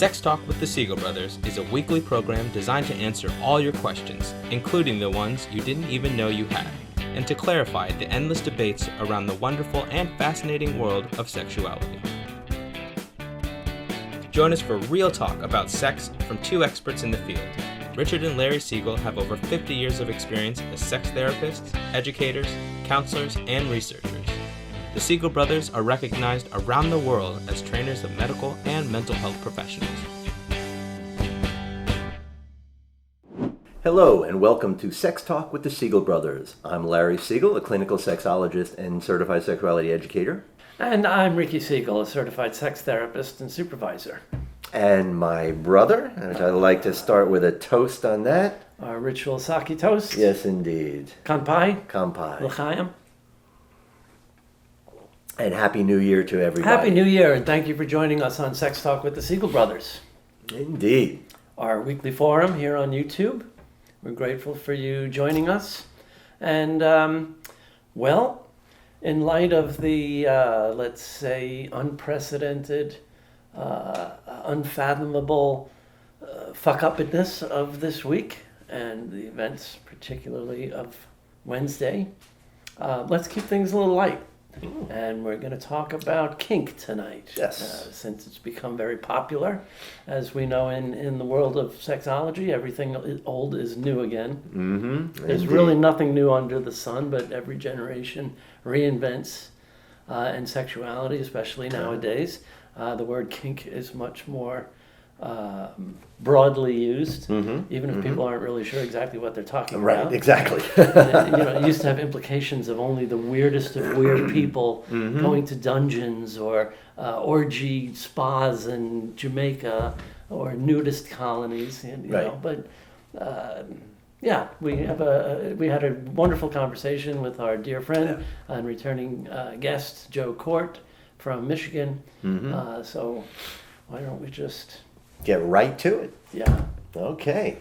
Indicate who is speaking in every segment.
Speaker 1: Sex Talk with the Siegel Brothers is a weekly program designed to answer all your questions, including the ones you didn't even know you had, and to clarify the endless debates around the wonderful and fascinating world of sexuality. Join us for real talk about sex from two experts in the field. Richard and Larry Siegel have over 50 years of experience as sex therapists, educators, counselors, and researchers. The Siegel Brothers are recognized around the world as trainers of medical and mental health professionals.
Speaker 2: Hello and welcome to Sex Talk with the Siegel Brothers. I'm Larry Siegel, a clinical sexologist and certified sexuality educator.
Speaker 3: And I'm Ricky Siegel, a certified sex therapist and supervisor.
Speaker 2: And my brother, and I'd like to start with a toast on that.
Speaker 3: Our ritual sake toast.
Speaker 2: Yes, indeed.
Speaker 3: Kanpai.
Speaker 2: Kanpai.
Speaker 3: L'chaim.
Speaker 2: And Happy New Year to everybody.
Speaker 3: Happy New Year, and thank you for joining us on Sex Talk with the Siegel Brothers.
Speaker 2: Indeed. Our
Speaker 3: weekly forum here on YouTube. We're grateful for you joining us. And, in light of the, let's say, unprecedented, unfathomable fuck-upness of this week and the events, particularly of Wednesday, let's keep things a little light. And we're going to talk about KINK tonight.
Speaker 2: Yes.
Speaker 3: Since it's become very popular. As we know in the world of sexology, everything old is new again.
Speaker 2: Mm-hmm.
Speaker 3: There's really nothing new under the sun, but every generation reinvents and sexuality, especially nowadays. The word kink is much more broadly used, even if people aren't really sure exactly what they're talking about.
Speaker 2: Right, exactly.
Speaker 3: It used to have implications of only the weirdest of weird people going to dungeons or orgy spas in Jamaica or nudist colonies, know. But we had a wonderful conversation with our dear friend and returning guest Joe Kort from Michigan. So why don't we just
Speaker 2: get right to it?
Speaker 3: Yeah.
Speaker 2: Okay.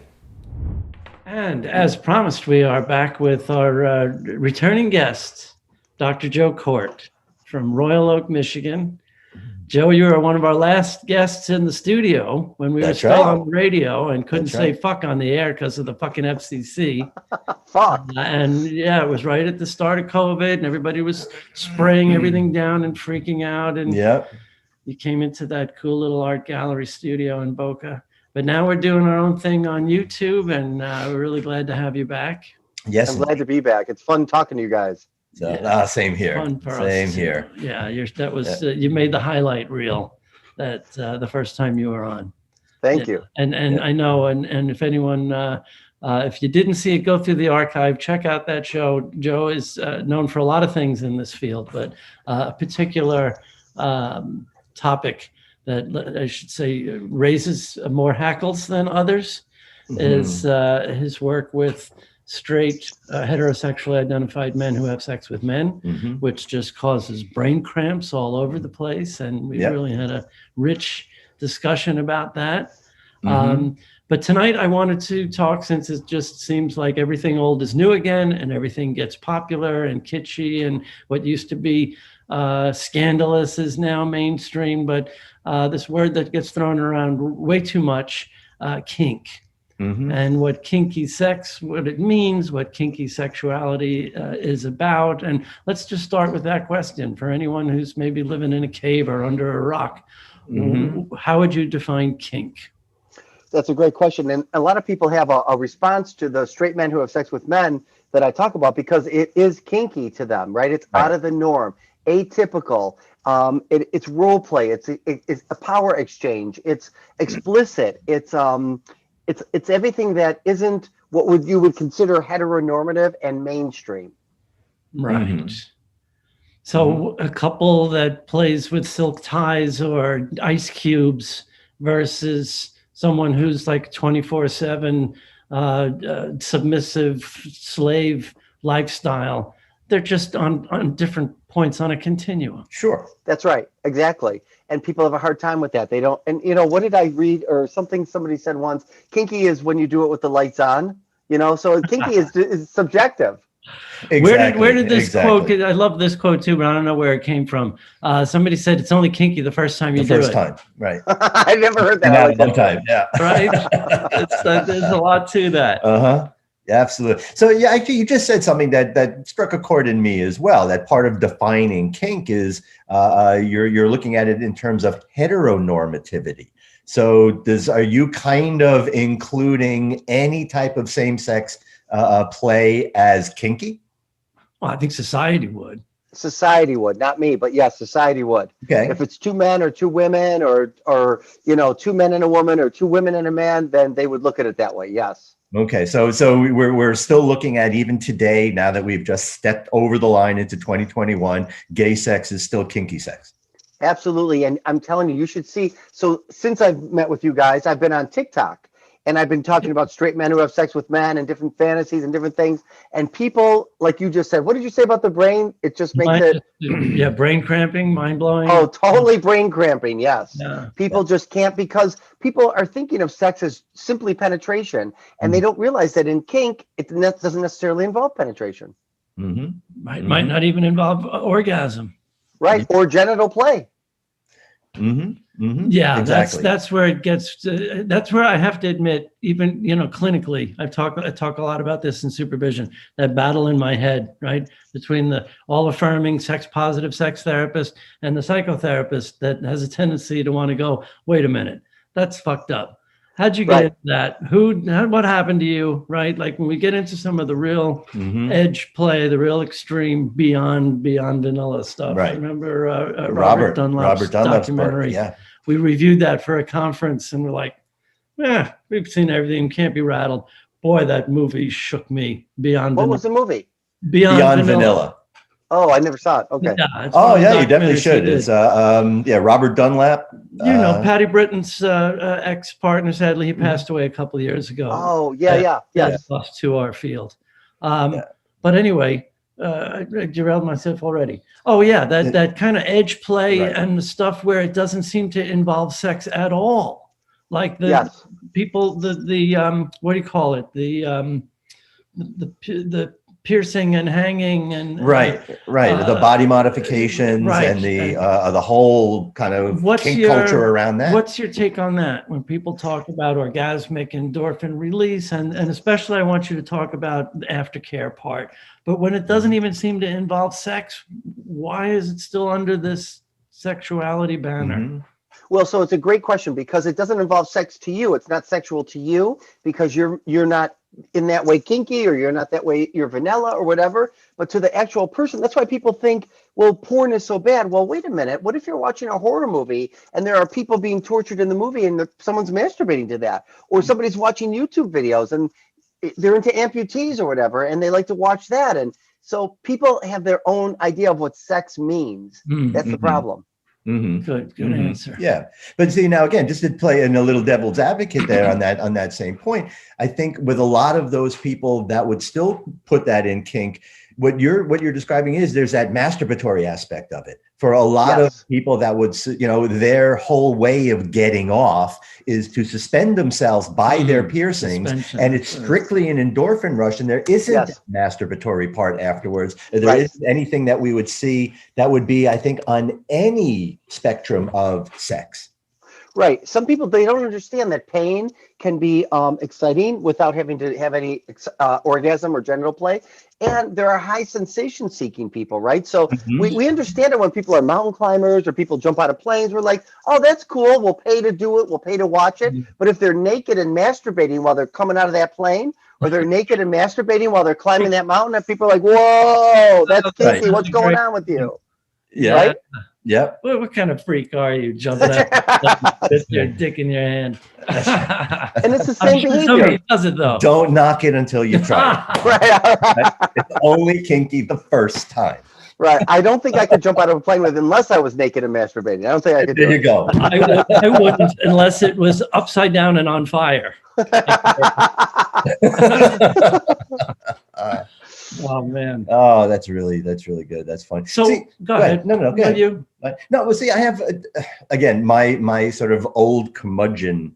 Speaker 3: And as promised, we are back with our returning guest, Dr. Joe Kort from Royal Oak, Michigan. Joe, you were one of our last guests in the studio when we were still on radio and couldn't say fuck on the air because of the fucking FCC.
Speaker 2: Fuck.
Speaker 3: It was right at the start of COVID and everybody was spraying everything down and freaking out. And you came into that cool little art gallery studio in Boca. But now we're doing our own thing on YouTube, and we're really glad to have you back.
Speaker 4: Yes, I'm glad to be back. It's fun talking to you guys.
Speaker 2: So, same here.
Speaker 3: Fun for
Speaker 2: same
Speaker 3: us.
Speaker 2: here.
Speaker 3: Yeah, you made the highlight reel that the first time you were on.
Speaker 4: Thank you.
Speaker 3: And I know, and if anyone, if you didn't see it, go through the archive, check out that show. Joe is known for a lot of things in this field, but a particular topic that I should say raises more hackles than others is his work with straight heterosexually identified men who have sex with men, which just causes brain cramps all over the place. And we really had a rich discussion about that. But tonight I wanted to talk, since it just seems like everything old is new again and everything gets popular and kitschy, and what used to be scandalous is now mainstream, but this word that gets thrown around way too much, kink. And what kinky sex, what it means, what kinky sexuality is about. And let's just start with that question for anyone who's maybe living in a cave or under a rock. How would you define kink?
Speaker 4: That's a great question. And a lot of people have a response to the straight men who have sex with men that I talk about because it is kinky to them, right? It's out of the norm, atypical. It's role play. It's a power exchange. It's explicit. It's everything that isn't what you would consider heteronormative and mainstream.
Speaker 3: Right. So a couple that plays with silk ties or ice cubes versus someone who's like 24/7 submissive slave lifestyle. They're just on different points on a continuum.
Speaker 4: Sure. That's right. Exactly. And people have a hard time with that. They don't. And, what did I read or something somebody said once? Kinky is when you do it with the lights on, so kinky is subjective.
Speaker 3: Where did this quote? I love this quote too, but I don't know where it came from. Somebody said it's only kinky the first time you do it.
Speaker 2: The first time, right?
Speaker 4: I never heard that.
Speaker 2: I like that time, yeah.
Speaker 3: Right. There's a lot to that.
Speaker 2: Yeah, absolutely. So yeah, actually, you just said something that struck a chord in me as well. That part of defining kink is you're looking at it in terms of heteronormativity. So are you kind of including any type of same-sex play as kinky?
Speaker 3: Well, I think society would.
Speaker 4: Society would, not me, but yes, society would.
Speaker 2: Okay.
Speaker 4: If it's two men or two women or two men and a woman or two women and a man, then they would look at it that way. Yes.
Speaker 2: Okay, so we're still looking at, even today, now that we've just stepped over the line into 2021, gay sex is still kinky sex.
Speaker 4: Absolutely. And I'm telling you, you should see. So since I've met with you guys, I've been on TikTok and I've been talking about straight men who have sex with men and different fantasies and different things. And people, like you just said, what did you say about the brain? It just makes it.
Speaker 3: Yeah, brain cramping, mind blowing.
Speaker 4: Oh, totally brain cramping. Yes.
Speaker 3: Yeah.
Speaker 4: People just can't, because people are thinking of sex as simply penetration, and they don't realize that in kink, it doesn't necessarily involve penetration.
Speaker 3: Might not even involve orgasm.
Speaker 4: Right. Or genital play.
Speaker 3: Yeah,
Speaker 2: exactly.
Speaker 3: that's where it gets. That's where I have to admit, even clinically, I talk a lot about this in supervision. That battle in my head, right, between the all affirming sex positive sex therapist and the psychotherapist that has a tendency to want to go, wait a minute, that's fucked up. How'd you get into that? What happened to you? Right? Like when we get into some of the real edge play, the real extreme beyond vanilla stuff.
Speaker 2: Right.
Speaker 3: Remember Robert Dunlap's documentary?
Speaker 2: Yeah.
Speaker 3: We reviewed that for a conference and we're like, we've seen everything, can't be rattled. Boy, that movie shook me beyond.
Speaker 4: What was the movie?
Speaker 3: Beyond Vanilla.
Speaker 4: Oh, I never saw it. Okay.
Speaker 2: Yeah, you definitely should. It's Robert Dunlap.
Speaker 3: Patty Britton's ex-partner, sadly, he passed away a couple of years ago.
Speaker 4: Oh, yes.
Speaker 3: Lost to our field. But anyway, I derailed myself already. Oh yeah, that kind of edge play and the stuff where it doesn't seem to involve sex at all. Like the people, the what do you call it? The piercing and hanging and
Speaker 2: the body modifications and the whole kind of kink culture around that.
Speaker 3: What's your take on that when people talk about orgasmic endorphin release, and especially I want you to talk about the aftercare part, but when it doesn't even seem to involve sex, why is it still under this sexuality banner?
Speaker 4: Well, so it's a great question, because it doesn't involve sex to you. It's not sexual to you because you're not in that way kinky, or you're not that way, you're vanilla or whatever. But to the actual person, that's why people think, well, porn is so bad. Well, wait a minute. What if you're watching a horror movie and there are people being tortured in the movie and someone's masturbating to that, or somebody's watching YouTube videos and they're into amputees or whatever, and they like to watch that. And so people have their own idea of what sex means. That's the problem.
Speaker 3: Good answer.
Speaker 2: Yeah, but see, now again, just to play in a little devil's advocate there on that same point, I think with a lot of those people that would still put that in kink, what you're describing is there's that masturbatory aspect of it. For a lot of people that would, their whole way of getting off is to suspend themselves by their piercings, and it's strictly an endorphin rush, and there isn't a masturbatory part afterwards. There isn't anything that we would see that would be, I think, on any spectrum of sex.
Speaker 4: Right. Some people, they don't understand that pain can be exciting without having to have any orgasm or genital play. And there are high sensation seeking people, right? So we understand it when people are mountain climbers or people jump out of planes. We're like, oh, that's cool. We'll pay to do it. We'll pay to watch it. But if they're naked and masturbating while they're coming out of that plane, or they're naked and masturbating while they're climbing that mountain, and people are like, whoa, that's kinky. What's going on with you?
Speaker 2: Yeah.
Speaker 4: Right?
Speaker 2: Yep.
Speaker 3: What kind of freak are you jumping up with your dick in your hand?
Speaker 4: And it's the same behavior.
Speaker 3: Somebody does it though.
Speaker 2: Don't knock it until you try it.
Speaker 4: Right.
Speaker 2: It's only kinky the first time.
Speaker 4: Right. I don't think I could jump out of a plane with unless I was naked and masturbating. I don't think I could do it.
Speaker 2: There you go.
Speaker 3: I wouldn't unless it was upside down and on fire. Oh man!
Speaker 2: Oh, that's really good. That's fun.
Speaker 3: So go ahead.
Speaker 2: No, go ahead.
Speaker 3: You?
Speaker 2: No, well, see, I have again my sort of old curmudgeon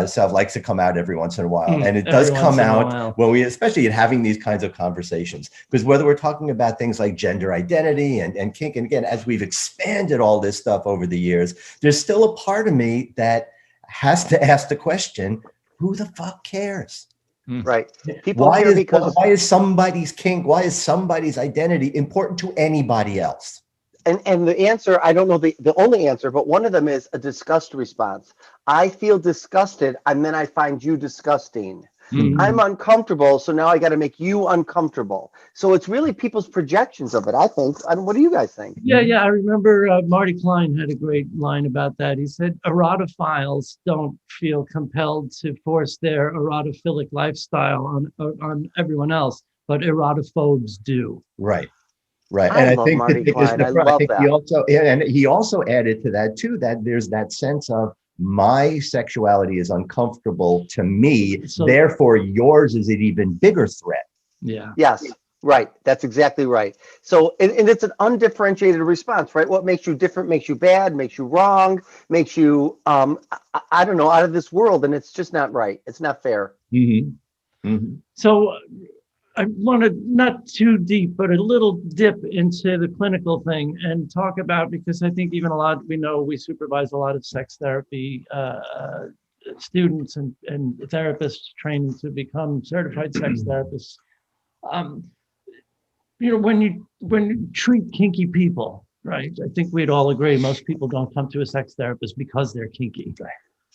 Speaker 2: self likes to come out every once in a while. And it does come out when we, especially in having these kinds of conversations, because whether we're talking about things like gender identity and kink, and again, as we've expanded all this stuff over the years, there's still a part of me that has to ask the question, who the fuck cares?
Speaker 4: Right. People care because
Speaker 2: why is somebody's kink, why is somebody's identity important to anybody else?
Speaker 4: And the answer, I don't know the only answer, but one of them is a disgust response. I feel disgusted, and then I find you disgusting. Mm-hmm. I'm uncomfortable, so now I got to make you uncomfortable. So it's really people's projections of it, I think. What do you guys think?
Speaker 3: Yeah. I remember Marty Klein had a great line about that. He said, erotophiles don't feel compelled to force their erotophilic lifestyle on everyone else, but erotophobes do.
Speaker 2: Right. Right. And I think
Speaker 4: Marty Klein. I love that.
Speaker 2: He also added to that too, that there's that sense of my sexuality is uncomfortable to me, so, therefore yours is an even bigger threat.
Speaker 3: Yeah.
Speaker 4: Yes. Right. That's exactly right. So, and it's an undifferentiated response, right? What makes you different makes you bad, makes you wrong, makes you, I don't know, out of this world. And it's just not right. It's not fair.
Speaker 2: Mm-hmm. Mm-hmm.
Speaker 3: So, I want to not too deep, but a little dip into the clinical thing and talk about, because I think even we supervise a lot of sex therapy students and therapists training to become certified sex therapists. When you treat kinky people, right? I think we'd all agree most people don't come to a sex therapist because they're kinky.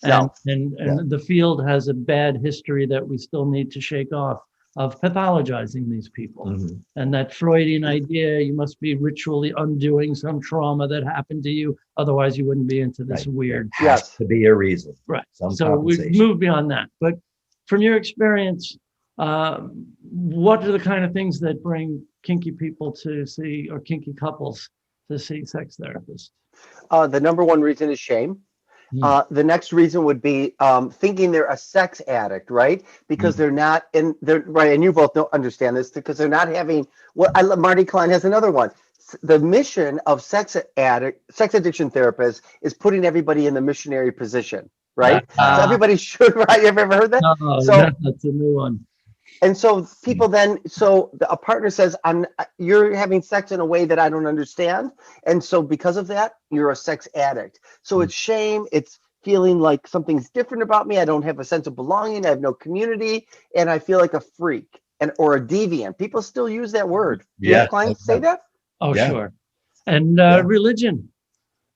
Speaker 4: No.
Speaker 3: And the field has a bad history that we still need to shake off, of pathologizing these people. Mm-hmm. And that Freudian idea, you must be ritually undoing some trauma that happened to you, otherwise you wouldn't be into this weird.
Speaker 2: Has to be a reason.
Speaker 3: Right. So we've moved beyond that. But from your experience, what are the kind of things that bring kinky people to see, or kinky couples to see sex therapists?
Speaker 4: The number one reason is shame. The next reason would be thinking they're a sex addict, right? Because they're not right. And you both don't understand this, because they're not having Marty Klein has another one. The mission of sex addiction therapists is putting everybody in the missionary position, right? So everybody should, right? You ever heard that?
Speaker 3: No, that's a new one.
Speaker 4: And so people then, a partner says, you're having sex in a way that I don't understand. And so because of that, you're a sex addict. So it's shame. It's feeling like something's different about me. I don't have a sense of belonging. I have no community. And I feel like a freak or a deviant. People still use that word.
Speaker 2: Yeah.
Speaker 4: Have clients say that?
Speaker 3: Oh, yeah. Sure. And religion.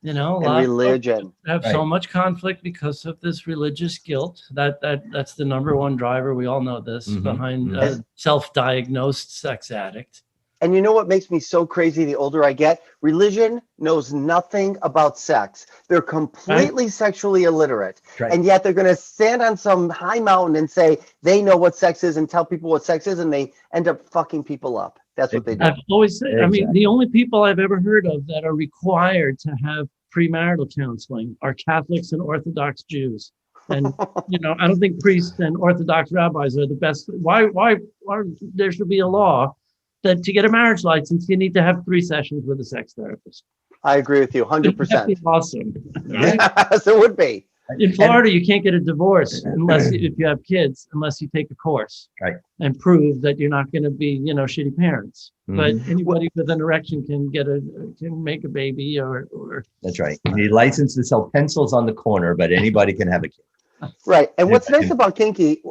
Speaker 4: Religion
Speaker 3: have so much conflict because of this religious guilt. That's the number one driver. We all know this behind self-diagnosed sex addict.
Speaker 4: And you know what makes me so crazy the older I get? Religion knows nothing about sex. They're completely sexually illiterate. Right. And yet they're going to stand on some high mountain and say they know what sex is and tell people what sex is, and they end up fucking people up. That's what they do.
Speaker 3: I've always said, I mean, the only people I've ever heard of that are required to have premarital counseling are Catholics and Orthodox Jews. And, I don't think priests and Orthodox rabbis are the best. Why there should be a law that to get a marriage license, you need to have 3 sessions with a sex therapist.
Speaker 4: I agree with you 100%.
Speaker 3: That'd be awesome. Right?
Speaker 4: Yes, it would be.
Speaker 3: In Florida, you can't get a divorce if you have kids, unless you take a course and prove that you're not going to be, shitty parents. But anybody with an erection can make a baby or.
Speaker 2: That's right. You need a license to sell pencils on the corner, but anybody can have a kid.
Speaker 4: Right. And what's nice about kinky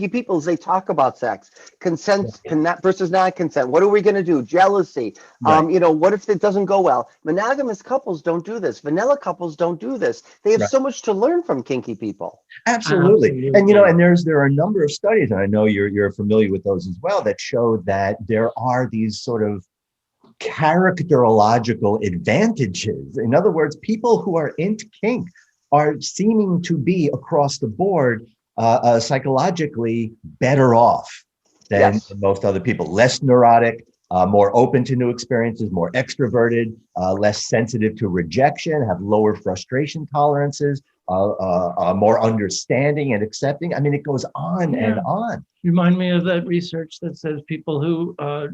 Speaker 4: people is they talk about sex, consent versus non-consent. What are we going to do? Jealousy. Right. What if it doesn't go well? Monogamous couples don't do this. Vanilla couples don't do this. They have so much to learn from kinky people.
Speaker 2: Absolutely. And there are a number of studies, and I know you're familiar with those as well, that show that there are these sort of characterological advantages. In other words, people who are into kink are seeming to be across the board psychologically better off than most other people. Less neurotic, more open to new experiences, more extroverted, less sensitive to rejection, have lower frustration tolerances, more understanding and accepting. I mean, it goes on and on.
Speaker 3: Remind me of that research that says people who are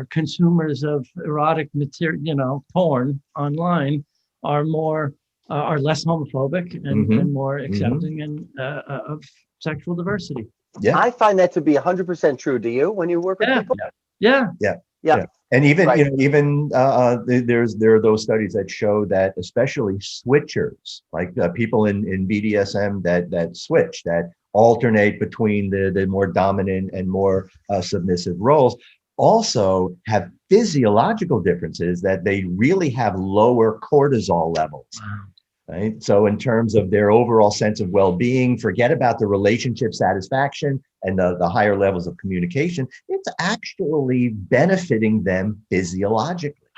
Speaker 3: consumers of erotic material, porn online, are more are less homophobic and more accepting and of sexual diversity.
Speaker 2: Yeah.
Speaker 4: I find that to be 100% true. Do you, when you work with people?
Speaker 3: Yeah.
Speaker 2: Yeah. And even,
Speaker 4: Right.
Speaker 2: you know, even there are those studies that show that especially switchers, like people in BDSM that switch, that alternate between the more dominant and more submissive roles, also have physiological differences, that they really have lower cortisol levels.
Speaker 3: Wow.
Speaker 2: Right. So in terms of their overall sense of well-being, forget about the relationship satisfaction and the higher levels of communication. It's actually benefiting them physiologically.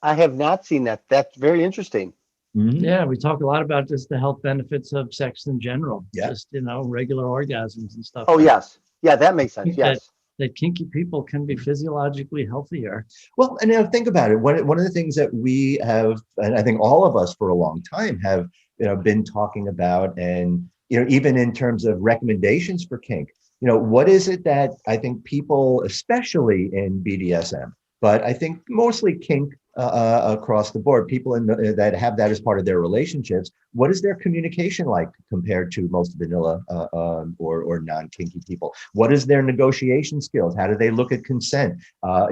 Speaker 4: I have not seen that. That's very interesting.
Speaker 2: Mhm.
Speaker 3: Yeah, we talk a lot about just the health benefits of sex in general.
Speaker 2: Yeah.
Speaker 3: Just, regular orgasms and stuff.
Speaker 4: Oh,
Speaker 3: like
Speaker 4: yes. Yeah, that makes
Speaker 3: that.
Speaker 4: sense. Yes.
Speaker 3: That kinky people can be physiologically healthier.
Speaker 2: Well, and now think about it. One of the things that we have, and I think all of us for a long time have, been talking about, and even in terms of recommendations for kink, what is it that I think people, especially in BDSM, but I think mostly kink across the board, people that have that as part of their relationships, what is their communication like compared to most vanilla or non-kinky people? What is their negotiation skills? How do they look at consent?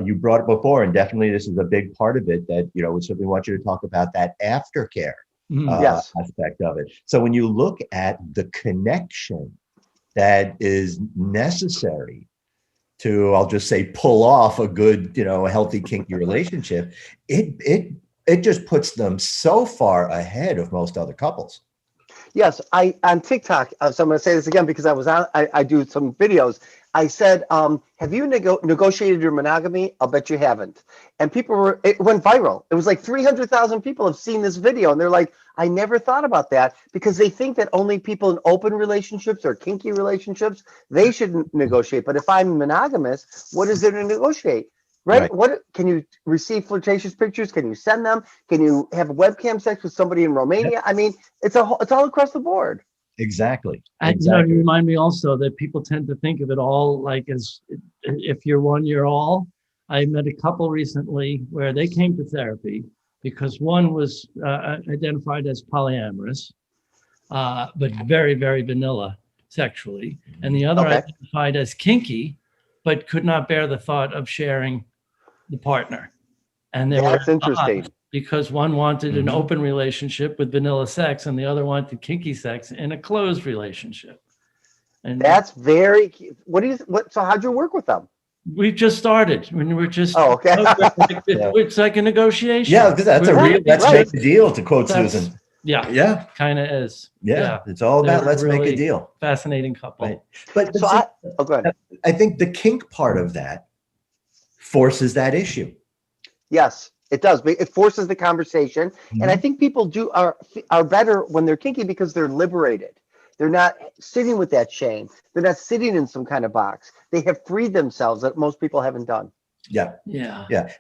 Speaker 2: You brought it before, and definitely this is a big part of it, that we certainly want you to talk about that aftercare
Speaker 4: Yes.
Speaker 2: aspect of it. So when you look at the connection that is necessary to, I'll just say, pull off a good, healthy kinky relationship, it just puts them so far ahead of most other couples.
Speaker 4: Yes, I on TikTok. So I'm going to say this again because I do some videos. I said, "Have you negotiated your monogamy?" I'll bet you haven't. And it went viral. It was like 300,000 people have seen this video, and they're like, "I never thought about that," because they think that only people in open relationships or kinky relationships, they should negotiate. But if I'm monogamous, what is there to negotiate? Right? What can you receive flirtatious pictures? Can you send them? Can you have webcam sex with somebody in Romania? I mean, it's all across the board.
Speaker 2: Exactly.
Speaker 3: And you remind me also that people tend to think of it all like as if you're one, you're all. I met a couple recently where they came to therapy because one was identified as polyamorous, but very, very vanilla sexually, and the other identified as kinky, but could not bear the thought of sharing the partner. And
Speaker 4: that's interesting,
Speaker 3: because one wanted an open relationship with vanilla sex and the other wanted kinky sex in a closed relationship. And
Speaker 4: that's very, so how'd you work with them?
Speaker 3: We just started. When we're just it's like a negotiation.
Speaker 2: Yeah, because that's make a deal, to quote Susan.
Speaker 3: Yeah, kind of is.
Speaker 2: Yeah, it's all about let's really make a deal.
Speaker 3: Fascinating couple.
Speaker 2: Right. But
Speaker 4: so go ahead.
Speaker 2: I think the kink part of that forces that issue.
Speaker 4: Yes, it does. It forces the conversation, and I think people are better when they're kinky because they're liberated. They're not sitting with that shame. They're not sitting in some kind of box. They have freed themselves that most people haven't done.
Speaker 2: Yeah.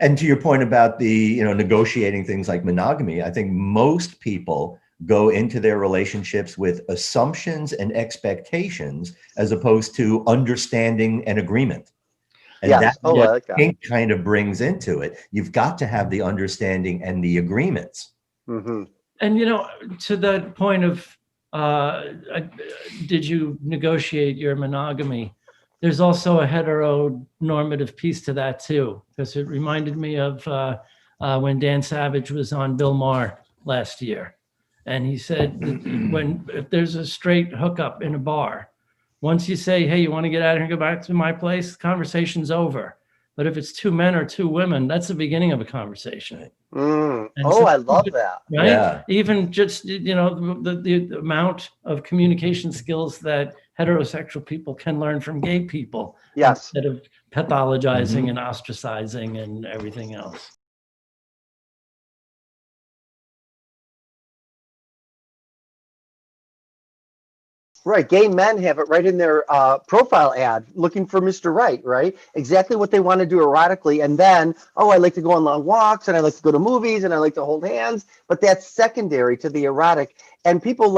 Speaker 2: And to your point about the negotiating things like monogamy, I think most people go into their relationships with assumptions and expectations as opposed to understanding and agreement. And that's what kink kind of brings into it. You've got to have the understanding and the agreements.
Speaker 3: And to that point of did you negotiate your monogamy? There's also a heteronormative piece to that too, because it reminded me of when Dan Savage was on Bill Maher last year, and he said if there's a straight hookup in a bar, once you say, "Hey, you want to get out of here and go back to my place?" the conversation's over. But if it's two men or two women, that's the beginning of a conversation.
Speaker 4: I love that.
Speaker 3: Right? Yeah. Even just the amount of communication skills that heterosexual people can learn from gay people.
Speaker 4: Yes.
Speaker 3: Instead of pathologizing and ostracizing and everything else.
Speaker 4: Right. Gay men have it right in their profile ad, looking for Mr. Right, right? Exactly what they want to do erotically. And then, I like to go on long walks and I like to go to movies and I like to hold hands. But that's secondary to the erotic. And people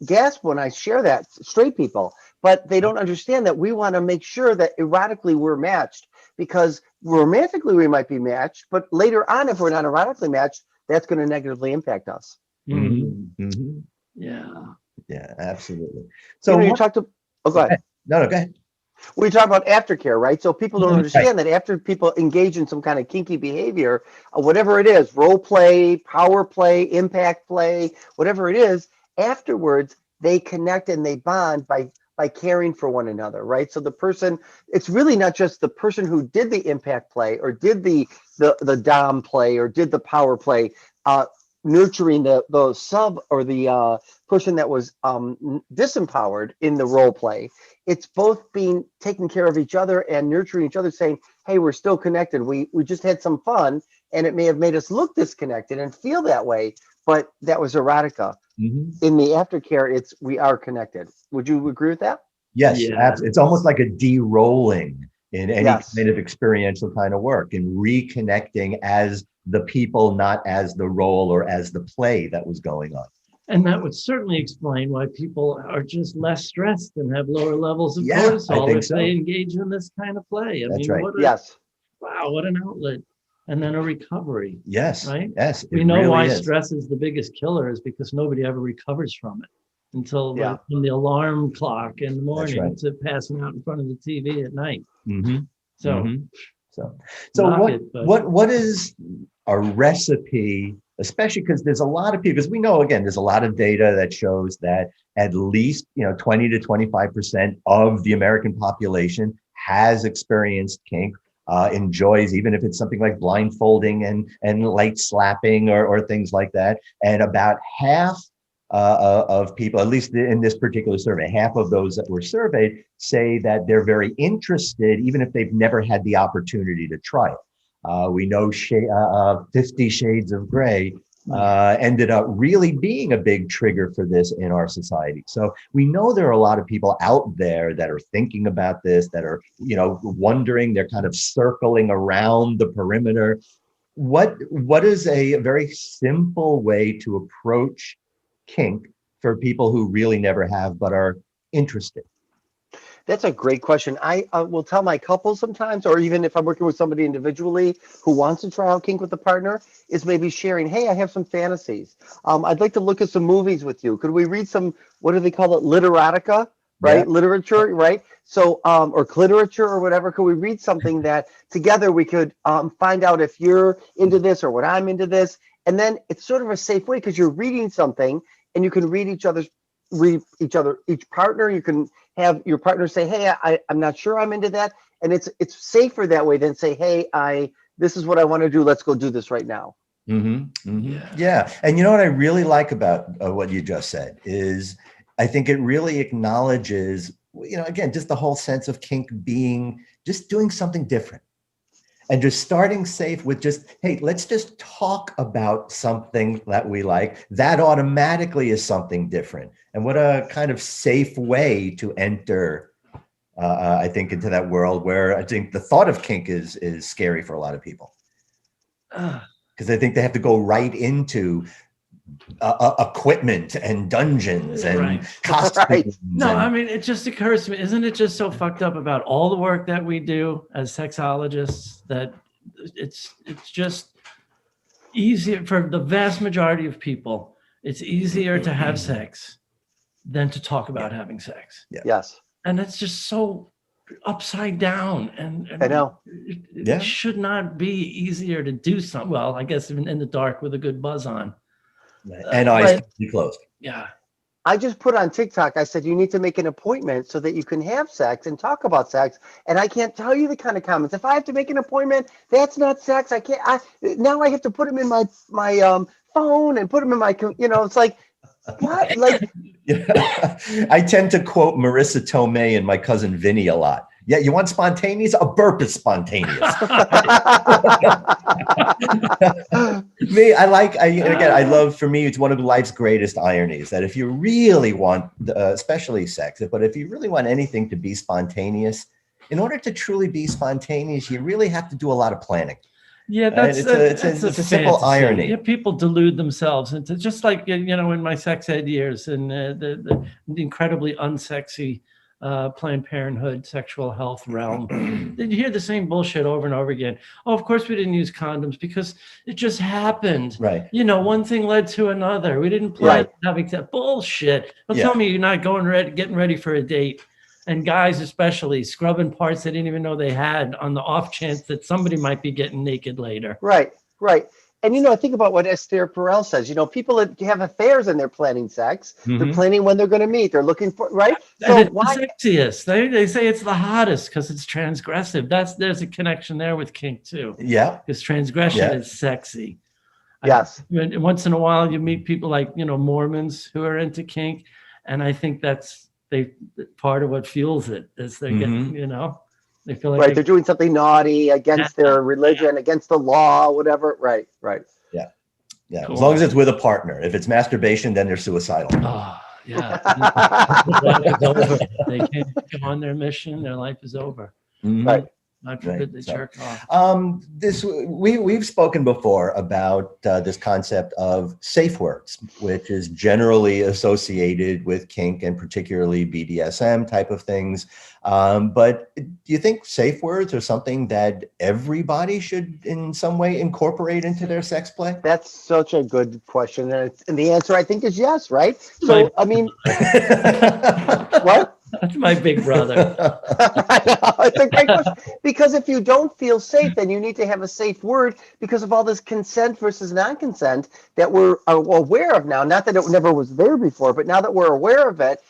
Speaker 4: gasp when I share that, straight people. But they don't understand that we want to make sure that erotically we're matched, because romantically we might be matched. But later on, if we're not erotically matched, that's going to negatively impact us.
Speaker 3: Yeah.
Speaker 2: Yeah, absolutely.
Speaker 4: So
Speaker 2: So
Speaker 4: you talked to. Oh, go ahead.
Speaker 2: no, go ahead.
Speaker 4: We talk about aftercare, right? So people don't
Speaker 2: Right.
Speaker 4: understand that after people engage in some kind of kinky behavior, whatever it is, role play, power play, impact play, whatever it is, afterwards they connect and they bond by caring for one another, right? So the person, it's really not just the person who did the impact play or did the dom play or did the power play, nurturing the sub or the person that was disempowered in the role play. It's both being taking care of each other and nurturing each other, saying, hey, we're still connected. We just had some fun, and it may have made us look disconnected and feel that way, but that was erotica. In the aftercare, we are connected. Would you agree with that?
Speaker 2: Yes,
Speaker 3: Yeah.
Speaker 2: it's almost like a de-rolling in any
Speaker 4: Yes.
Speaker 2: kind of experiential kind of work, and reconnecting as the people, not as the role or as the play that was going on.
Speaker 3: And that would certainly explain why people are just less stressed and have lower levels of
Speaker 2: Yeah, I
Speaker 3: cortisol
Speaker 2: think
Speaker 3: if
Speaker 2: so.
Speaker 3: they engage in this kind of play. I
Speaker 2: That's
Speaker 3: mean,
Speaker 2: right.
Speaker 4: Yes.
Speaker 3: wow, what an outlet. And then a recovery.
Speaker 2: Yes,
Speaker 3: Right?
Speaker 2: yes,
Speaker 3: We
Speaker 2: it
Speaker 3: know
Speaker 2: really
Speaker 3: why
Speaker 2: is.
Speaker 3: stress is the biggest killer is because nobody ever recovers from it until
Speaker 4: Yeah.
Speaker 3: from the alarm clock in the morning
Speaker 2: right.
Speaker 3: to passing out in front of the TV at night. So
Speaker 2: So
Speaker 3: knock it, but-
Speaker 2: what is a recipe, especially because there's a lot of people, because we know, again, there's a lot of data that shows that at least 20 to 25% of the American population has experienced kink, enjoys, even if it's something like blindfolding and light slapping or things like that. And about half of people, at least in this particular survey, half of those that were surveyed say that they're very interested, even if they've never had the opportunity to try it. We know 50 Shades of Grey ended up really being a big trigger for this in our society. So we know there are a lot of people out there that are thinking about this, that are, wondering, they're kind of circling around the perimeter. What is a very simple way to approach kink for people who really never have but are interested?
Speaker 4: That's a great question. I will tell my couple sometimes, or even if I'm working with somebody individually who wants to try out kink with a partner, is maybe sharing, hey, I have some fantasies. I'd like to look at some movies with you. Could we read some, what do they call it? Literotica, right?
Speaker 2: Yeah.
Speaker 4: Literature, right? So, or cliterature or whatever. Could we read something that together we could find out if you're into this or what I'm into this? And then it's sort of a safe way because you're reading something and you can read each partner. You can have your partner say, hey, I'm not sure I'm into that. And it's safer that way than say, hey, this is what I want to do. Let's go do this right now.
Speaker 2: Yeah. And you know what I really like about what you just said is I think it really acknowledges, again, just the whole sense of kink being just doing something different. And just starting safe with just, hey, let's just talk about something that we like. That automatically is something different. And what a kind of safe way to enter, I think, into that world where I think the thought of kink is scary for a lot of people. Because I think they have to go right into equipment and dungeons and costumes.
Speaker 4: Right.
Speaker 3: No, I mean, it just occurs to me, isn't it just so fucked up about all the work that we do as sexologists that it's just easier for the vast majority of people. It's easier to have sex than to talk about having sex.
Speaker 2: Yeah.
Speaker 4: Yes.
Speaker 3: And it's just so upside down. And
Speaker 4: I know.
Speaker 3: It should not be easier to do something. Well, I guess even in the dark with a good buzz on.
Speaker 2: And eyes completely closed.
Speaker 3: Yeah.
Speaker 4: I just put on TikTok, I said, you need to make an appointment so that you can have sex and talk about sex. And I can't tell you the kind of comments. If I have to make an appointment, that's not sex. I can't. Now I have to put them in my phone and put them in my, it's like, what? Like,
Speaker 2: I tend to quote Marissa Tomei and my cousin Vinny a lot. Yeah, you want spontaneous? A burp is spontaneous. I love, for me, it's one of life's greatest ironies that if you really want, especially sex, but if you really want anything to be spontaneous, in order to truly be spontaneous, you really have to do a lot of planning.
Speaker 3: Yeah, that's
Speaker 2: it's a simple irony.
Speaker 3: Yeah, people delude themselves into just like in my sex ed years and the incredibly unsexy Planned Parenthood, sexual health realm. Then you hear the same bullshit over and over again. Oh, of course we didn't use condoms because it just happened.
Speaker 2: Right.
Speaker 3: You know, one thing led to another. We didn't plan having that bullshit. Don't tell me you're not getting ready for a date. And guys especially scrubbing parts they didn't even know they had on the off chance that somebody might be getting naked later.
Speaker 4: Right. And, I think about what Esther Perel says. People that have affairs and they're planning sex. They're planning when they're going to meet. They're looking for, right? So
Speaker 3: and it's
Speaker 4: why?
Speaker 3: the sexiest. They say it's the hottest because it's transgressive. There's a connection there with kink too.
Speaker 2: Yeah.
Speaker 3: Because transgression is sexy.
Speaker 4: Yes.
Speaker 3: Once in a while you meet people like, Mormons who are into kink. And I think that's part of what fuels it is they're getting, they feel like
Speaker 4: they're doing something naughty against their religion, against the law, whatever. Right.
Speaker 2: Yeah.
Speaker 3: Cool.
Speaker 2: As long as it's with a partner. If it's masturbation, then they're suicidal.
Speaker 3: Oh, yeah. Life is over. They can't go on their mission. Their life is over.
Speaker 4: Right.
Speaker 3: God forbid they jerk off.
Speaker 2: We've spoken before about this concept of safe words, which is generally associated with kink and particularly BDSM type of things. But do you think safe words are something that everybody should in some way incorporate into their sex play?
Speaker 4: That's such a good question. And the answer, I think, is yes, right? So, I mean, what?
Speaker 3: That's my big brother.
Speaker 4: I know, it's a great question. Because if you don't feel safe, then you need to have a safe word because of all this consent versus non-consent that we're aware of now. Not that it never was there before, but now that we're aware of it,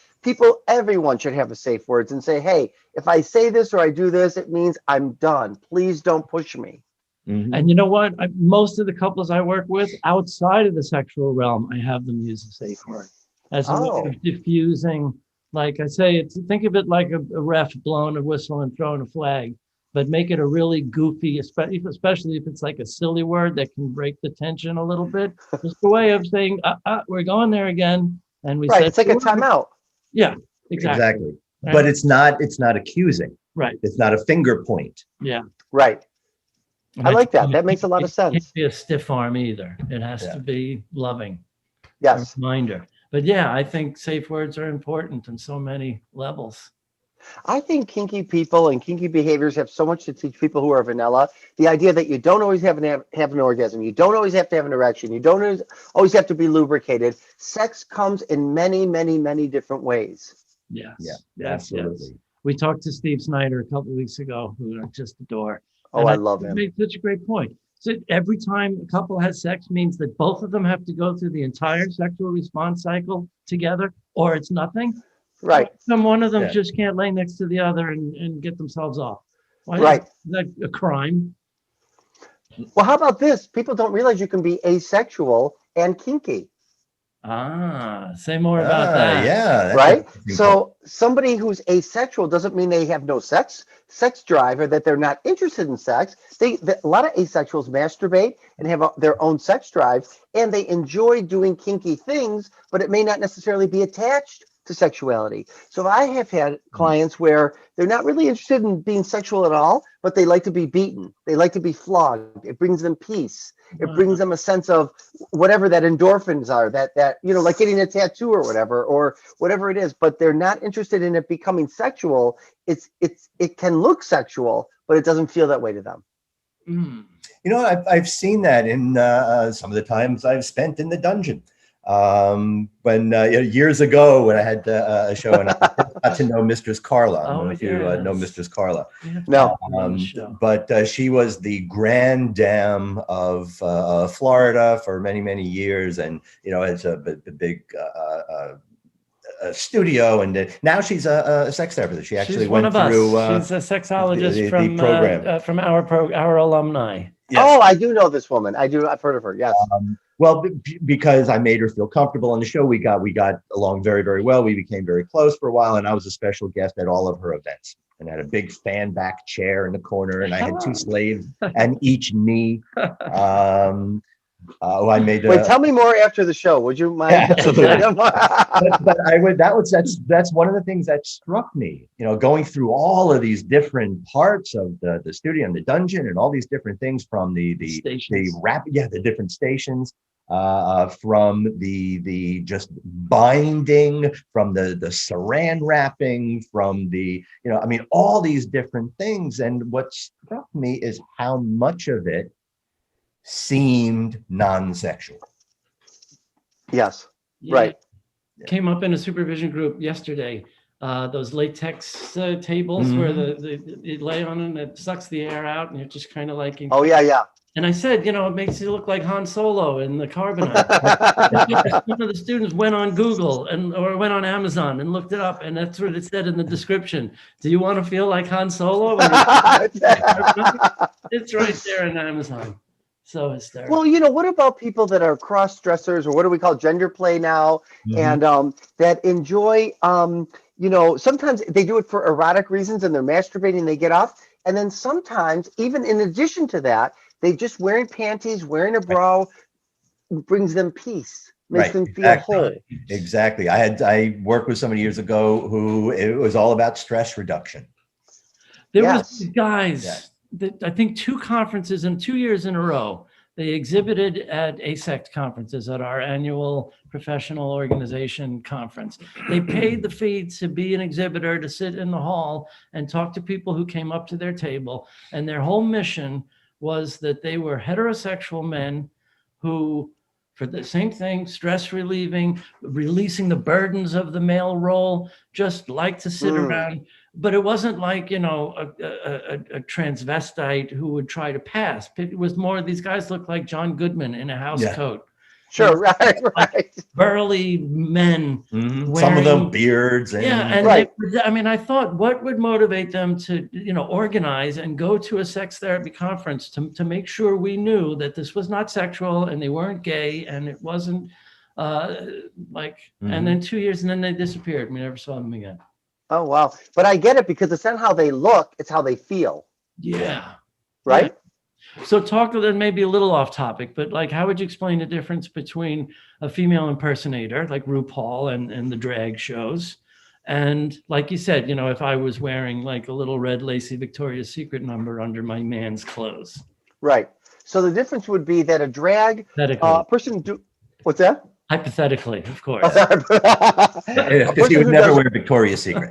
Speaker 4: everyone should have a safe words and say, hey, if I say this or I do this, it means I'm done. Please don't push me.
Speaker 3: And you know what? Most of the couples I work with outside of the sexual realm, I have them use a safe word as a way of diffusing. Like I say, think of it like a ref blowing a whistle and throwing a flag, but make it a really goofy, especially if it's like a silly word that can break the tension a little bit. Just a way of saying, we're going there again. And we said,
Speaker 4: it's like a timeout.
Speaker 3: Yeah, exactly. Right?
Speaker 2: But it's not accusing.
Speaker 3: Right.
Speaker 2: It's not a finger point.
Speaker 3: Yeah.
Speaker 4: Right. I like that. That makes a lot of sense.
Speaker 3: It can't be a stiff arm either. It has to be loving.
Speaker 4: Yes.
Speaker 3: A reminder. But yeah, I think safe words are important in so many levels.
Speaker 4: I think kinky people and kinky behaviors have so much to teach people who are vanilla. The idea that you don't always have an orgasm, you don't always have to have an erection, you don't always have to be lubricated. Sex comes in many, many, many different ways.
Speaker 3: Yes.
Speaker 2: Yeah, absolutely.
Speaker 3: Yes. We talked to Steve Snyder a couple of weeks ago, who I just adore.
Speaker 4: Oh, I love him.
Speaker 3: He made such a great point. So every time a couple has sex means that both of them have to go through the entire sexual response cycle together, or it's nothing.
Speaker 4: Right.
Speaker 3: One of them just can't lay next to the other and get themselves off. Why
Speaker 4: right.
Speaker 3: Is that a crime?
Speaker 4: Well, how about this? People don't realize you can be asexual and kinky.
Speaker 3: Say more about that.
Speaker 2: Yeah.
Speaker 4: Right. So somebody who's asexual doesn't mean they have no sex drive or that they're not interested in sex. A lot of asexuals masturbate and have their own sex drive, and they enjoy doing kinky things, but it may not necessarily be attached to sexuality. So I have had clients where they're not really interested in being sexual at all, but they like to be beaten. They like to be flogged. It brings them peace. It brings them a sense of whatever that endorphins are, that like getting a tattoo or whatever it is, but they're not interested in it becoming sexual. It can look sexual, but it doesn't feel that way to them.
Speaker 2: I've seen that in some of the times I've spent in the dungeon. When years ago when I had a show and I got to know Mistress Carla. I don't know if you know Mistress Carla.
Speaker 4: No.
Speaker 2: But she was the grand dame of Florida for many, many years. And, it's a big studio. And now she's a sex therapist. She actually went through.
Speaker 3: She's a sexologist from our alumni.
Speaker 2: Yes.
Speaker 4: Oh, I do know this woman. I've heard of her. Yes.
Speaker 2: Well, because I made her feel comfortable on the show, we got along very, very well. We became very close for a while, and I was a special guest at all of her events. And I had a big fan back chair in the corner, and I had two slaves and each knee. I made.
Speaker 4: Wait, tell me more after the show, would you mind?
Speaker 2: Yeah, but I would. That's one of the things that struck me. Going through all of these different parts of the studio and the dungeon and all these different things from the different stations. from the just binding, from the saran wrapping, from the, I mean, all these different things. And what struck me is how much of it seemed non-sexual.
Speaker 4: Yes.
Speaker 3: Yeah.
Speaker 4: Right.
Speaker 3: Came up in a supervision group yesterday. Those latex tables where you lay on and it sucks the air out, and you're just kind of like.
Speaker 4: Oh yeah, yeah.
Speaker 3: And I said, it makes you look like Han Solo in the Carbonite. Some of the students went on Google or went on Amazon and looked it up, and that's what it said in the description. Do you want to feel like Han Solo? It's right there in Amazon. So hysterical.
Speaker 4: Well, what about people that are cross-dressers, or what do we call gender play now, and that enjoy, sometimes they do it for erotic reasons and they're masturbating, they get off. And then sometimes, even in addition to that, they just wearing panties, wearing a bra brings them peace, makes them feel whole.
Speaker 2: Exactly. I worked with somebody years ago who it was all about stress reduction.
Speaker 3: There was guys that I think 2 conferences in 2 years in a row, they exhibited at ASECT conferences, at our annual professional organization conference. They paid the fee to be an exhibitor, to sit in the hall and talk to people who came up to their table. And their whole mission was that they were heterosexual men who, for the same thing, stress relieving, releasing the burdens of the male role, just like to sit around. But it wasn't like, a transvestite who would try to pass. It was more, these guys looked like John Goodman in a house coat.
Speaker 4: Sure, right.
Speaker 3: Burly men.
Speaker 2: Some of them beards.
Speaker 3: And I thought, what would motivate them to, organize and go to a sex therapy conference to make sure we knew that this was not sexual and they weren't gay and it wasn't and then 2 years and then they disappeared. We never saw them again.
Speaker 4: Oh, wow. But I get it, because it's not how they look, it's how they feel.
Speaker 3: Yeah.
Speaker 4: Right?
Speaker 3: Yeah. So talk then maybe a little off topic, but how would you explain the difference between a female impersonator like RuPaul and the drag shows? And like you said, if I was wearing like a little red lacy Victoria's Secret number under my man's clothes.
Speaker 4: Right. So the difference would be that a drag person what's that?
Speaker 3: Hypothetically, of course.
Speaker 2: Because he would never wear Victoria's Secret.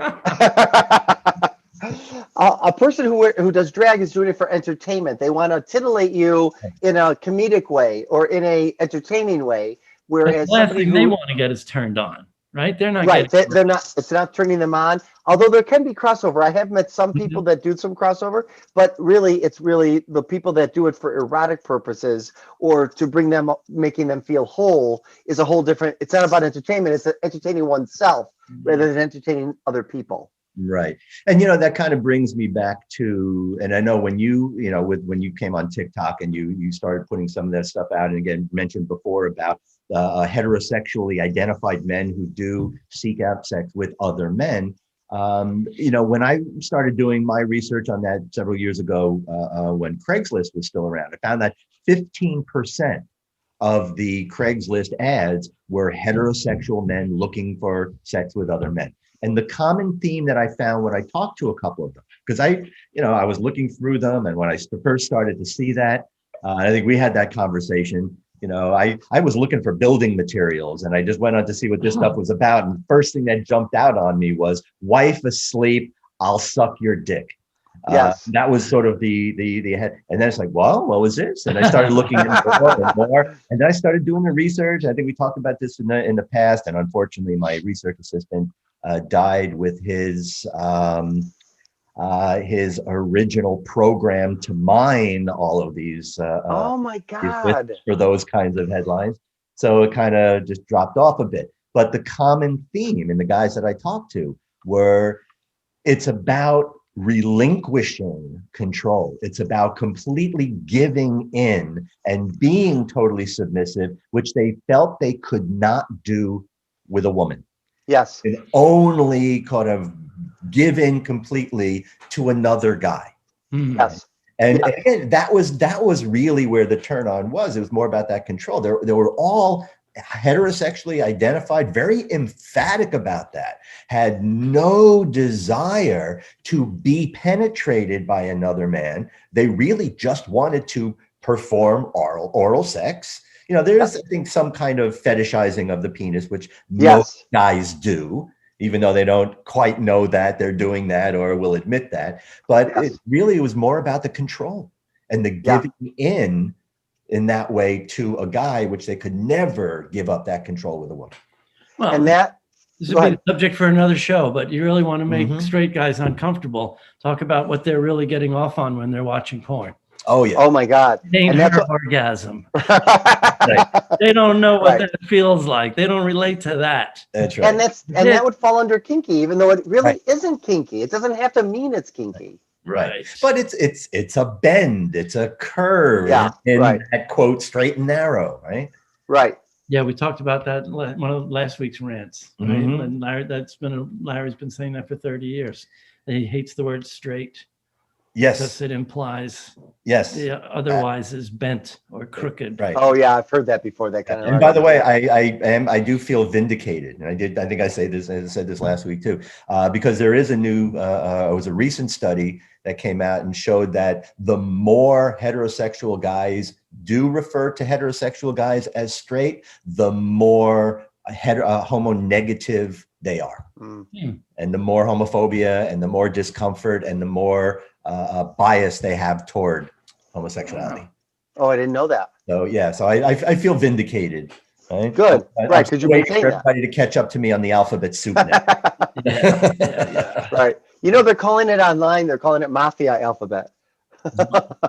Speaker 4: A person who does drag is doing it for entertainment. They want to titillate you in a comedic way or in a entertaining way. Whereas
Speaker 3: the last thing they want to get is turned on, right? They're not
Speaker 4: they're not. It's not turning them on. Although there can be crossover. I have met some people that do some crossover, but really, it's really the people that do it for erotic purposes or to bring them, making them feel whole, is a whole different. It's not about entertainment. It's entertaining oneself rather than entertaining other people.
Speaker 2: Right. And, that kind of brings me back to, and I know when when you came on TikTok and you started putting some of that stuff out, and again, mentioned before about heterosexually identified men who do seek out sex with other men. When I started doing my research on that several years ago, when Craigslist was still around, I found that 15% of the Craigslist ads were heterosexual men looking for sex with other men. And the common theme that I found when I talked to a couple of them, because I was looking through them, and when I first started to see that, I think we had that conversation. I was looking for building materials, and I just went on to see what this stuff was about. And the first thing that jumped out on me was wife asleep, I'll suck your dick.
Speaker 4: Yes.
Speaker 2: That was sort of the head. And then it's like, well, what was this? And I started looking into more and more. And then I started doing the research. I think we talked about this in the past. And unfortunately, my research assistant died with his original program to mine all of these.
Speaker 4: Oh my God!
Speaker 2: For those kinds of headlines, so it kind of just dropped off a bit. But the common theme in the guys that I talked to were, it's about relinquishing control. It's about completely giving in and being totally submissive, which they felt they could not do with a woman.
Speaker 4: Yes.
Speaker 2: And only kind of give in completely to another guy.
Speaker 4: Yes.
Speaker 2: And again, that was really where the turn on was. It was more about that control. They were all heterosexually identified, very emphatic about that, had no desire to be penetrated by another man. They really just wanted to perform oral sex, there is, I think, some kind of fetishizing of the penis, which
Speaker 4: Yes.
Speaker 2: most guys do, even though they don't quite know that they're doing that or will admit that. But
Speaker 4: Yes.
Speaker 2: it really was more about the control and the giving in that way to a guy, which they could never give up that control with a woman.
Speaker 3: Well,
Speaker 4: And that,
Speaker 3: this would be the subject for another show, but you really want to make
Speaker 2: Mhm.
Speaker 3: straight guys uncomfortable. Talk about what they're really getting off on when they're watching porn.
Speaker 2: Oh yeah.
Speaker 4: oh my God.
Speaker 3: It ain't
Speaker 4: And that's
Speaker 3: her
Speaker 4: what-
Speaker 3: orgasm. They don't know what
Speaker 4: Right.
Speaker 3: that feels like. They don't relate to that.
Speaker 2: That's right.
Speaker 4: And that would fall under kinky, even though it really isn't kinky. It doesn't have to mean it's kinky.
Speaker 3: Right.
Speaker 2: But it's a bend, it's a curve in that quote straight and narrow, right?
Speaker 4: Right.
Speaker 3: Yeah, we talked about that in one of last week's rants. Right?
Speaker 2: Mhm.
Speaker 3: And Larry's been saying that for 30 years. He hates the word straight
Speaker 2: Yes.
Speaker 3: because it implies
Speaker 2: Yes.
Speaker 3: otherwise is bent or crooked.
Speaker 2: Right.
Speaker 4: Oh yeah, I've heard that before. That kind of.
Speaker 2: And by the way, I do feel vindicated, and I think I said this last week too, because there is it was a recent study that came out and showed that the more heterosexual guys do refer to heterosexual guys as straight, the more homo negative they are, and the more homophobia and the more discomfort and the more bias they have toward homosexuality.
Speaker 4: Oh, I didn't know that.
Speaker 2: So yeah, so I feel vindicated. Right?
Speaker 4: Good, right?
Speaker 2: Because
Speaker 4: you've been saying
Speaker 2: for
Speaker 4: that.
Speaker 2: everybody to catch up to me on the alphabet soup now.
Speaker 4: Right. They're calling it online. They're calling it mafia alphabet.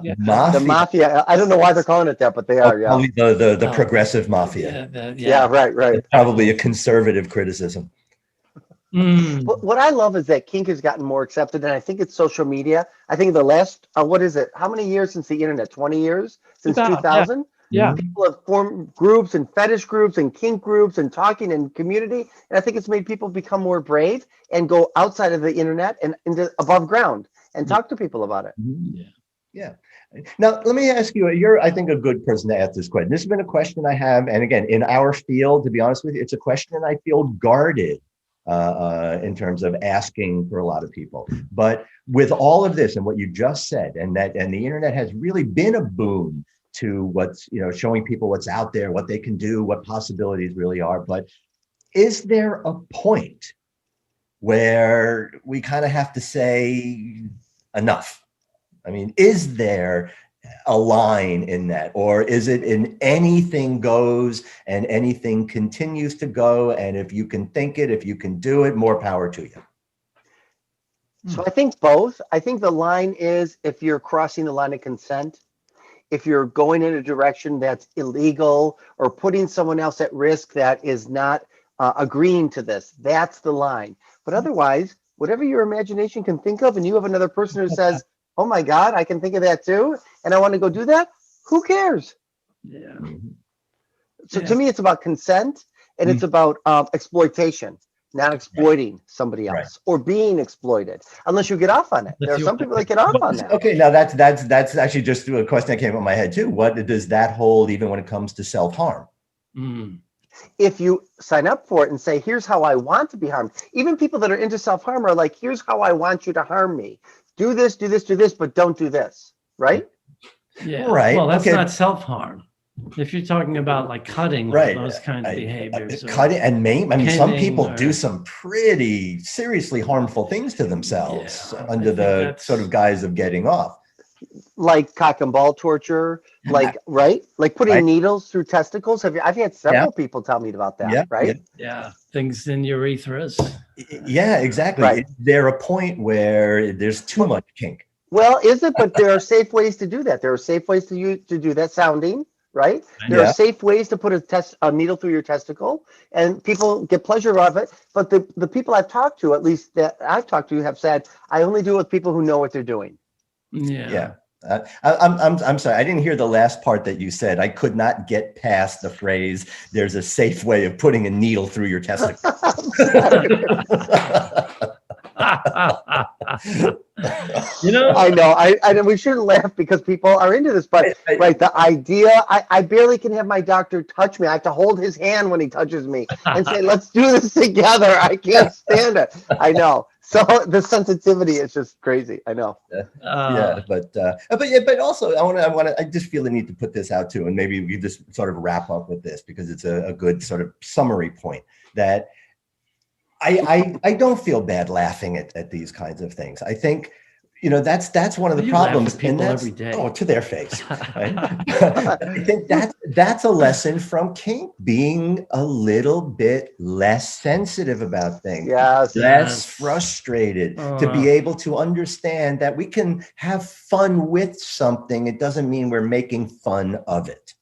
Speaker 3: Yeah.
Speaker 2: Mafia.
Speaker 4: The mafia. I don't know why they're calling it that, but they are. Yeah.
Speaker 2: Probably the progressive mafia.
Speaker 4: Yeah. Right.
Speaker 2: It's probably a conservative criticism.
Speaker 4: What I love is that kink has gotten more accepted, and I think it's social media. I think the last, what is it? How many years since the internet? 20 years? Since 2000?
Speaker 3: Yeah.
Speaker 4: People have formed groups and fetish groups and kink groups and talking and community. And I think it's made people become more brave and go outside of the internet and into above ground and talk to people about it.
Speaker 2: Yeah. Now, let me ask you, you're, I think, a good person to ask this question. This has been a question I have. And again, in our field, to be honest with you, it's a question I feel guarded in terms of asking for a lot of people. But with all of this and what you just said, and the internet has really been a boon to what's, showing people what's out there, what they can do, what possibilities really are. But is there a point where we kind of have to say enough? I mean, is there a line in that, or is it in anything goes and anything continues to go? And if you can think it, if you can do it, more power to you.
Speaker 4: So I think both. I think the line is if you're crossing the line of consent, if you're going in a direction that's illegal or putting someone else at risk that is not agreeing to this, that's the line. But otherwise, whatever your imagination can think of, and you have another person who says, oh my God, I can think of that too, and I want to go do that, who cares?
Speaker 3: Yeah.
Speaker 4: So to me, it's about consent, and it's about exploitation, not exploiting somebody else or being exploited, unless you get off on it. There are some people that get off on that.
Speaker 2: Okay, now that's actually just a question that came up in my head too. What does that hold even when it comes to self-harm?
Speaker 4: If you sign up for it and say, here's how I want to be harmed, even people that are into self-harm are like, here's how I want you to harm me. Do this, do this, do this, but don't do this, right?
Speaker 3: Yeah.
Speaker 2: Right.
Speaker 3: Well, that's not self-harm. If you're talking about like cutting, those kind of behaviors.
Speaker 2: Cutting and maim. I mean, some people
Speaker 3: or,
Speaker 2: do some pretty seriously harmful things to themselves under the sort of guise of getting off.
Speaker 4: Like cock and ball torture, like, like putting needles through testicles. I've had several people tell me about that, right?
Speaker 3: Yeah, things in urethras.
Speaker 2: Yeah, exactly.
Speaker 4: Right.
Speaker 2: Is there a point where there's too much kink?
Speaker 4: Well, is it? But there are safe ways to do that. There are safe ways to do that sounding, right? There are safe ways to put a needle through your testicle, and people get pleasure out of it. But the people I've talked to, at least that I've talked to, have said, I only do it with people who know what they're doing.
Speaker 3: Yeah.
Speaker 2: I'm sorry. I didn't hear the last part that you said. I could not get past the phrase, there's a safe way of putting a needle through your testicle.
Speaker 4: I know. I we shouldn't laugh because people are into this, but the idea, I barely can have my doctor touch me. I have to hold his hand when he touches me and say, let's do this together. I can't stand it. I know. So the sensitivity is just crazy. I know.
Speaker 2: But also I just feel the need to put this out too, and maybe we just sort of wrap up with this because it's a good sort of summary point that I don't feel bad laughing at these kinds of things. I think, that's one of the problems.
Speaker 3: People every day.
Speaker 2: Oh, to their face. Right? I think that's a lesson from kink, being a little bit less sensitive about things, less frustrated, to be able to understand that we can have fun with something. It doesn't mean we're making fun of it.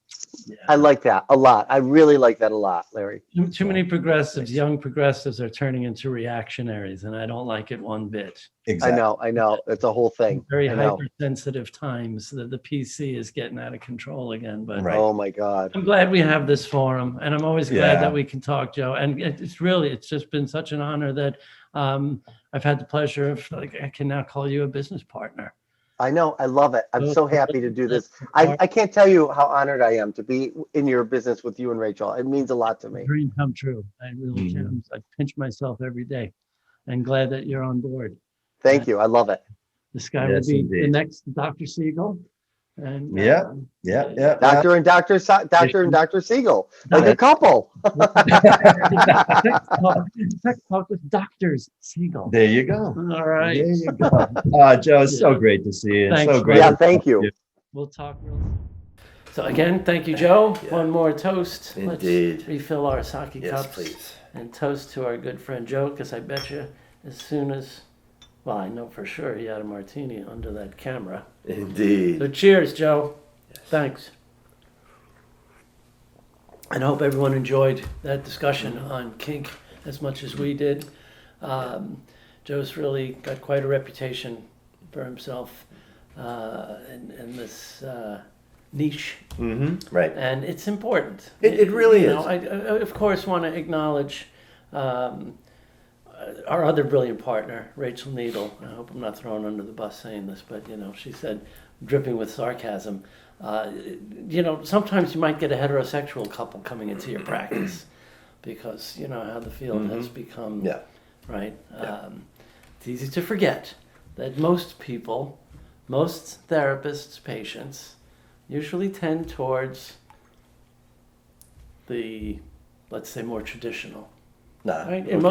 Speaker 4: Yeah. I like that a lot. I really like that a lot, Larry.
Speaker 3: Too many progressives, young progressives, are turning into reactionaries, and I don't like it one bit.
Speaker 2: Exactly.
Speaker 4: I know. It's a whole thing.
Speaker 3: Very hypersensitive times. The PC is getting out of control again. But
Speaker 4: oh my God,
Speaker 3: I'm glad we have this forum, and I'm always glad that we can talk, Joe. And it's just been such an honor that I've had the pleasure of, I can now call you a business partner.
Speaker 4: I know. I love it. I'm so happy to do this. I can't tell you how honored I am to be in your business with you and Rachel. It means a lot to me.
Speaker 3: Dream come true. I really can. I pinch myself every day, and glad that you're on board.
Speaker 4: Thank you. I love it.
Speaker 3: This guy will be the next Dr. Siegel. And
Speaker 4: Dr. and Dr. Siegel, like a couple.
Speaker 3: Sex talk with Doctors Siegel.
Speaker 2: There you go.
Speaker 3: All right.
Speaker 2: There you go. Joe, it's so great to see you.
Speaker 3: Thanks,
Speaker 2: so great.
Speaker 4: Yeah, thank you.
Speaker 3: We'll talk real soon. So again, thank you, Joe. One more toast.
Speaker 5: Indeed.
Speaker 3: Let's refill our sake cups.
Speaker 5: Please.
Speaker 3: And toast to our good friend Joe, because I bet you as soon as, well, I know for sure he had a martini under that camera.
Speaker 5: Indeed.
Speaker 3: So cheers, Joe. Yes. Thanks. And I hope everyone enjoyed that discussion on kink as much as we did. Joe's really got quite a reputation for himself in this niche.
Speaker 5: Mm-hmm. Right.
Speaker 3: And it's important.
Speaker 5: It really is.
Speaker 3: I, of course, want to acknowledge our other brilliant partner, Rachel Needle. I hope I'm not thrown under the bus saying this, but she said, dripping with sarcasm, sometimes you might get a heterosexual couple coming into your practice because how the field has become, right? It's easy to forget that most people, most therapists, patients, usually tend towards the, let's say, more traditional. Right? In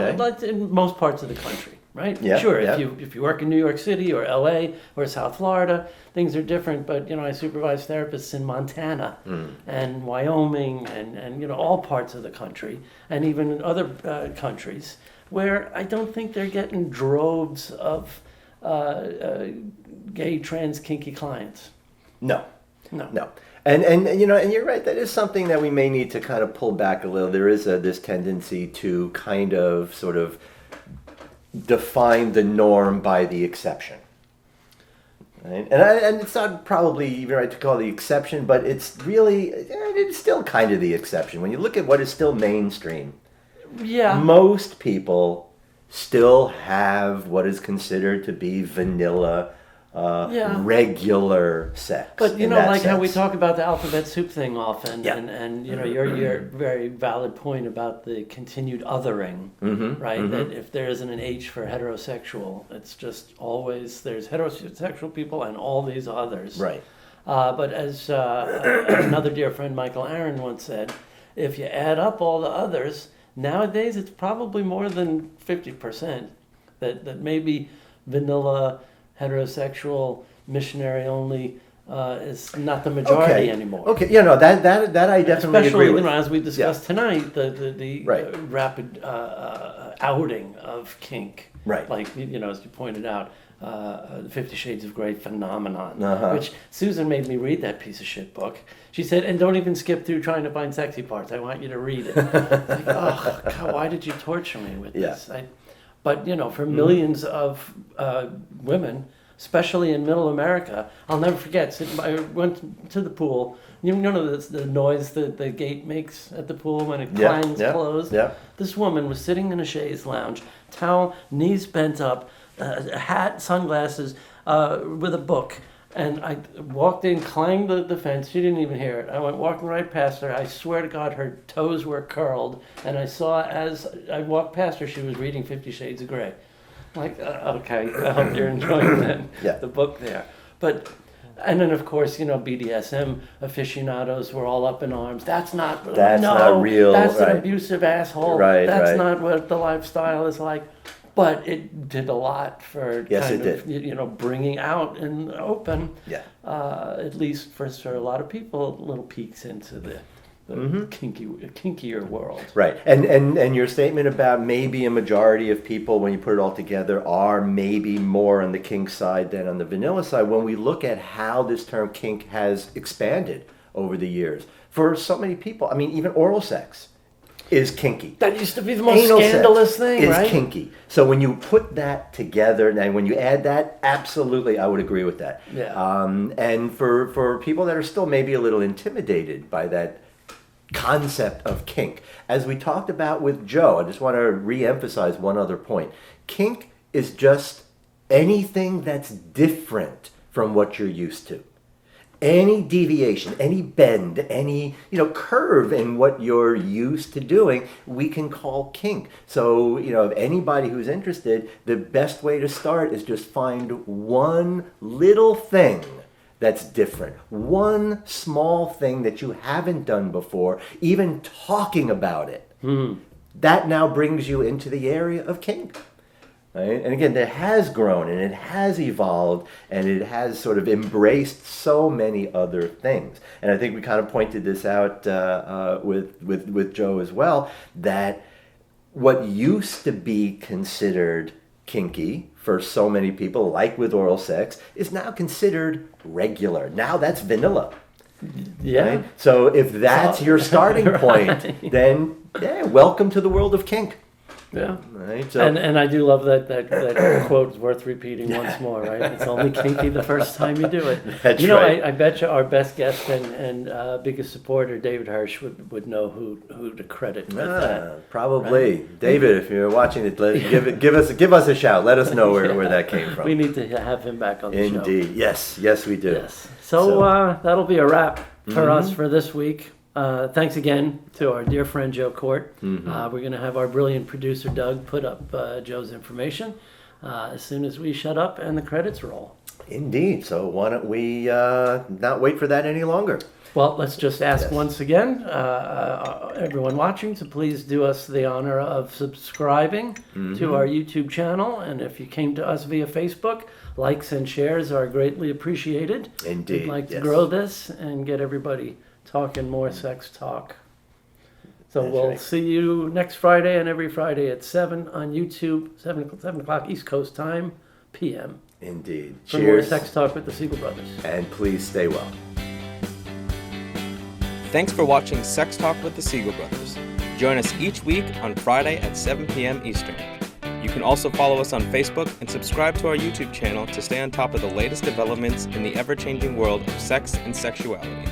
Speaker 3: most parts of the country, right?
Speaker 5: Yeah,
Speaker 3: sure, if you work in New York City or LA or South Florida, things are different. But I supervise therapists in Montana and Wyoming and all parts of the country, and even in other countries where I don't think they're getting droves of gay, trans, kinky clients.
Speaker 5: No. And you're right. That is something that we may need to kind of pull back a little. There is this tendency to kind of sort of define the norm by the exception. Right? And it's not probably even right to call it the exception, but it's still kind of the exception. When you look at what is still mainstream, most people still have what is considered to be vanilla, regular sex.
Speaker 3: But like how we talk about the alphabet soup thing often, and your very valid point about the continued othering, right? Mm-hmm. That if there isn't an H for heterosexual, it's just always there's heterosexual people and all these others.
Speaker 5: Right.
Speaker 3: But as another dear friend Michael Aaron once said, if you add up all the others, nowadays it's probably more than 50% that maybe vanilla, heterosexual, missionary only is not the majority anymore.
Speaker 5: Okay, that I definitely agree with.
Speaker 3: Especially, as we discussed tonight, the rapid outing of kink.
Speaker 5: Right.
Speaker 3: Like, as you pointed out, the 50 Shades of Grey phenomenon, which Susan made me read that piece of shit book. She said, and don't even skip through trying to find sexy parts. I want you to read it. Like, oh, God, why did you torture me with this? But, for millions of women, especially in middle America, I'll never forget, I went to the pool. The noise the gate makes at the pool when it clangs closed? Yeah. This woman was sitting in a chaise lounge, towel, knees bent up, a hat, sunglasses, with a book. And I walked in, clanged the fence. She didn't even hear it. I went walking right past her. I swear to God, her toes were curled. And I saw as I walked past her, she was reading 50 Shades of Grey. Like, okay, I hope you're enjoying the book there. But, and then of course, BDSM aficionados were all up in arms. That's not real. That's an abusive asshole. That's not what the lifestyle is like. But it did a lot for bringing out in the open, at least for a lot of people, little peeks into the kinkier world.
Speaker 5: Right. And your statement about maybe a majority of people, when you put it all together, are maybe more on the kink side than on the vanilla side. When we look at how this term kink has expanded over the years, for so many people, I mean, even oral sex is kinky.
Speaker 3: That used to be the most scandalous thing, right?
Speaker 5: Is kinky. So when you put that together, and when you add that, absolutely, I would agree with that.
Speaker 3: Yeah.
Speaker 5: And for people that are still maybe a little intimidated by that concept of kink, as we talked about with Joe, I just want to re-emphasize one other point. Kink is just anything that's different from what you're used to. Any deviation, any bend, any curve in what you're used to doing, we can call kink. So, if anybody who's interested, the best way to start is just find one little thing that's different. One small thing that you haven't done before, even talking about it. That now brings you into the area of kink. Right? And again, it has grown and it has evolved and it has sort of embraced so many other things. And I think we kind of pointed this out with Joe as well, that what used to be considered kinky for so many people, like with oral sex, is now considered regular. Now that's vanilla.
Speaker 3: Yeah.
Speaker 5: Right? So if that's your starting point, then welcome to the world of kink.
Speaker 3: Yeah,
Speaker 5: right. So,
Speaker 3: and I do love that quote is worth repeating once more. Right, it's only kinky the first time you do it.
Speaker 5: That's
Speaker 3: right. I bet you our best guest and biggest supporter, David Hirsch, would know who to credit with that.
Speaker 5: Probably,
Speaker 3: right?
Speaker 5: David. If you're watching it, give us a shout. Let us know where that came from.
Speaker 3: We need to have him back on the show.
Speaker 5: Indeed, yes, we do.
Speaker 3: Yes. So that'll be a wrap for us for this week. Thanks again to our dear friend Joe Kort. We're going to have our brilliant producer Doug put up Joe's information as soon as we shut up and the credits roll.
Speaker 5: Indeed. So why don't we not wait for that any longer?
Speaker 3: Well, let's just ask once again, everyone watching, to please do us the honor of subscribing to our YouTube channel. And if you came to us via Facebook, likes and shares are greatly appreciated.
Speaker 5: Indeed.
Speaker 3: We'd like to grow this and get everybody talking more sex talk. So we'll see you next Friday and every Friday at 7 on YouTube, 7 o'clock East Coast time, p.m.
Speaker 5: Indeed.
Speaker 3: For
Speaker 5: Cheers.
Speaker 3: more Sex Talk with the Siegel Brothers.
Speaker 5: And please stay well.
Speaker 1: Thanks for watching Sex Talk with the Siegel Brothers. Join us each week on Friday at 7 p.m. Eastern. You can also follow us on Facebook and subscribe to our YouTube channel to stay on top of the latest developments in the ever-changing world of sex and sexuality.